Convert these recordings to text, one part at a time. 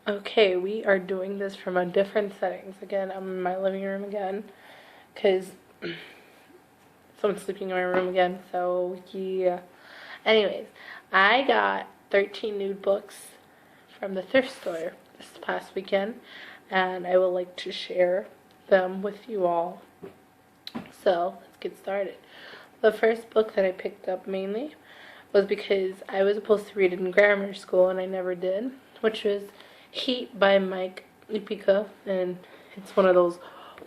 Okay, we are doing this from a different settings. Again, I'm in my living room again, because someone's sleeping in my room again, so yeah. Anyways, I got 13 new books from the thrift store this past weekend, and I would like to share them with you all. So, let's get started. The first book that I picked up mainly was because I was supposed to read it in grammar school and I never did, which was Heat by Mike Ipika, and it's one of those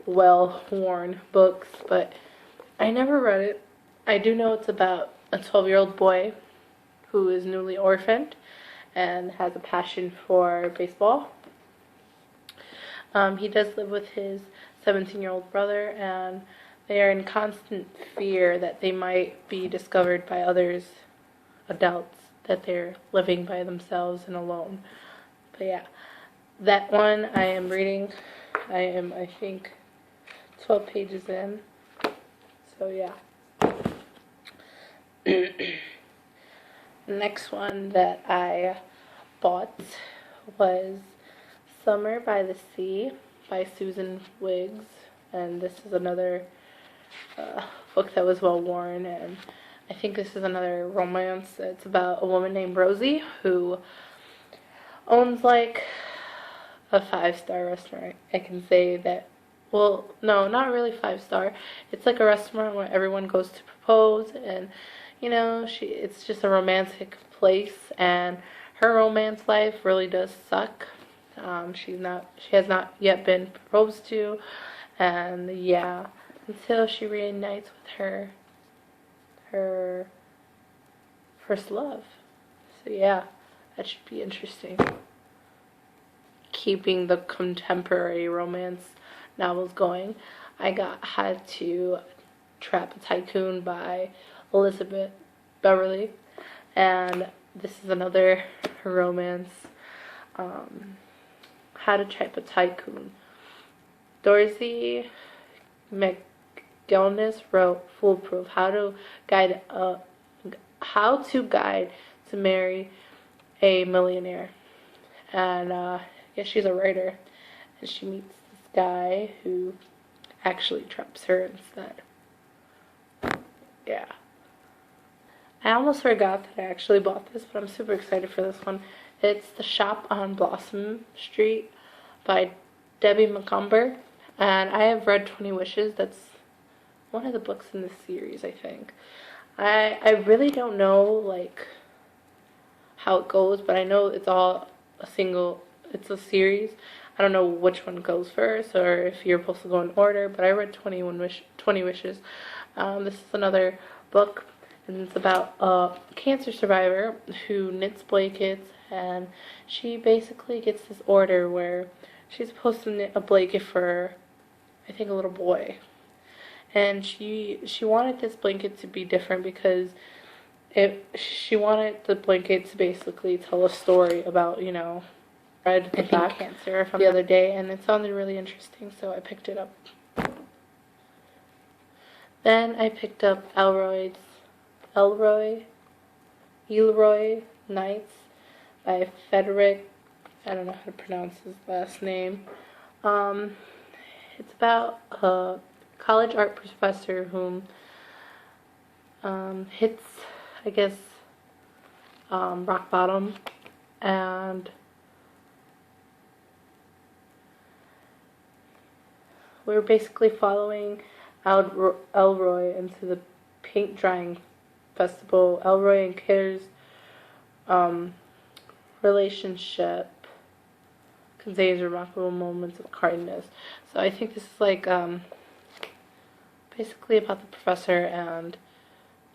well-worn books, but I never read it. I do know it's about a 12-year-old boy who is newly orphaned and has a passion for baseball. He does live with his 17-year-old brother, and they are in constant fear that they might be discovered by others, adults, that they're living by themselves and alone. But yeah, that one I am reading. I think, 12 pages in. So yeah. The next one that I bought was Summer by the Sea by Susan Wiggs. And this is another book that was well worn, and I think this is another romance. It's about a woman named Rosie who owns like a 5-star restaurant. I can say that, well, no, not really 5-star. It's like a restaurant where everyone goes to propose, and it's just a romantic place, and her romance life really does suck. She has not yet been proposed to, and yeah, until she reunites with her first love. So yeah, that should be interesting. Keeping the contemporary romance novels going, I got How to Trap a Tycoon by Elizabeth Beverly, and this is another romance. How to Trap a Tycoon. Dorothy McGillness wrote Foolproof: How to Guide to Marry a Millionaire. And yeah, she's a writer, and she meets this guy who actually traps her instead. Yeah. I almost forgot that I actually bought this, but I'm super excited for this one. It's The Shop on Blossom Street by Debbie Macomber. And I have read 20 Wishes. That's one of the books in this series, I think. I really don't know, like, how it goes, but I know it's all it's a series. I don't know which one goes first or if you're supposed to go in order, but I read 20 Wishes. This is another book, and it's about a cancer survivor who knits blankets, and she basically gets this order where she's supposed to knit a blanket for, I think, a little boy. And she wanted this blanket to be different because she wanted the blanket to basically tell a story about, read the back cancer from the other day, and it sounded really interesting, so I picked it up. Then I picked up Elroy Nights by Frederick. I don't know how to pronounce his last name. It's about a college art professor whom hits, I guess, rock bottom, and we're basically following Elroy into the paint drying festival. Elroy and Kidder's relationship conveys remarkable moments of kindness. So I think this is like basically about the professor and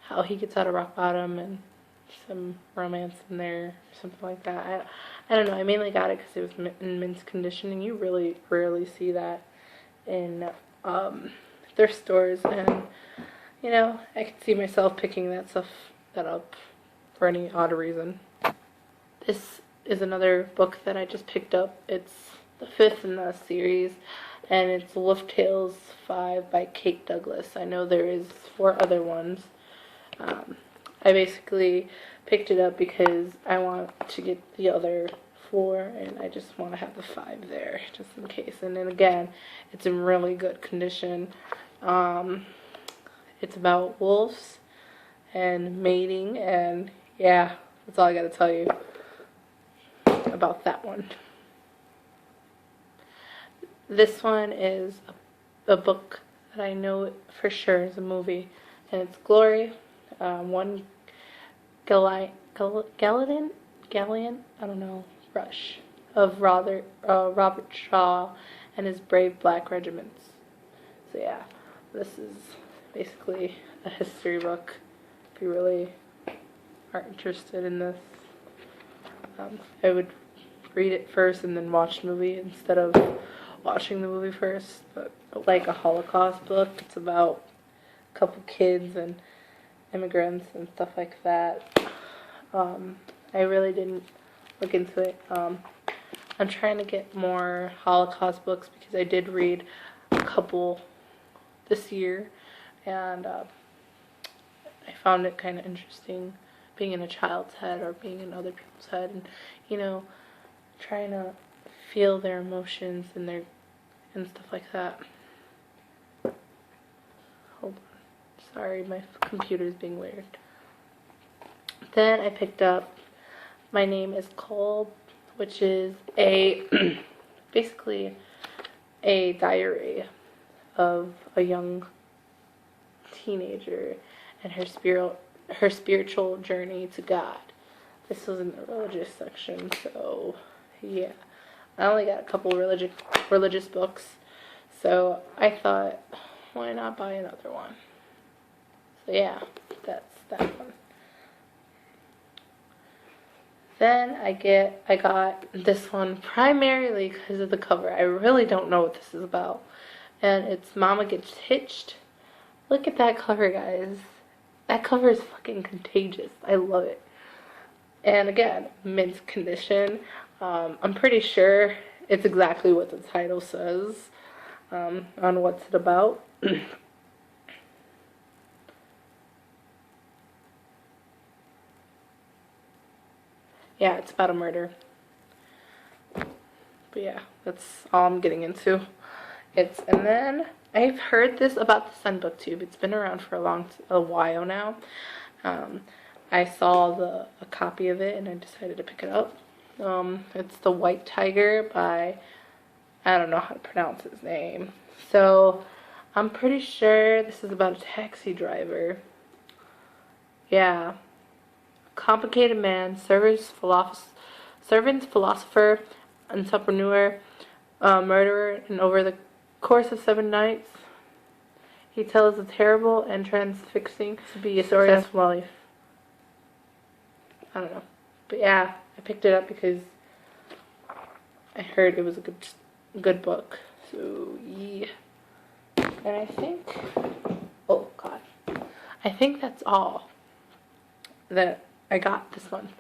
how he gets out of rock bottom, and some romance in there, or something like that. I don't know. I mainly got it because it was in mint condition, and you really rarely see that in thrift stores, and I could see myself picking that up for any odd reason. This is another book that I just picked up. It's the 5th in the series, and it's Wolf Tales 5 by Kate Douglas. I know there is 4 other ones. I basically picked it up because I want to get the other 4, and I just want to have the 5 there just in case. And then again, it's in really good condition. It's about wolves and mating, and yeah, that's all I gotta tell you about that one. This one is a book that I know for sure is a movie, and it's Glory. One Gallant, I don't know, Rush of Robert Shaw and his brave black regiments. So yeah, this is basically a history book. If you really are interested in this, I would read it first and then watch the movie instead of watching the movie first. But like a Holocaust book, it's about a couple kids and immigrants and stuff like that. I really didn't look into it. I'm trying to get more Holocaust books because I did read a couple this year, and I found it kind of interesting being in a child's head or being in other people's head, and you know, trying to feel their emotions and stuff like that. Hold on, sorry, my computer's being weird. Then I picked up My Name is Cole, which is a basically a diary of a young teenager and her spiritual journey to God. This was in the religious section, so yeah. I only got a couple religious books, so I thought, why not buy another one? So yeah, that's that one. Then I got this one primarily because of the cover. I really don't know what this is about. And it's Mama Gets Hitched. Look at that cover, guys. That cover is fucking contagious. I love it. And again, mint condition. I'm pretty sure it's exactly what the title says on what's it about. Yeah, it's about a murder. But yeah, that's all I'm getting into. And then I've heard this about the Sun BookTube. It's been around for a while now. I saw a copy of it and I decided to pick it up. It's The White Tiger by, I don't know how to pronounce his name. So I'm pretty sure this is about a taxi driver. Yeah. Complicated man, servant, philosopher, entrepreneur, murderer, and over the course of 7 nights, he tells a terrible and transfixing to be a story of life. I don't know. But yeah, I picked it up because I heard it was a good book. So yeah. And I think, oh god, I think that's all that I got this month.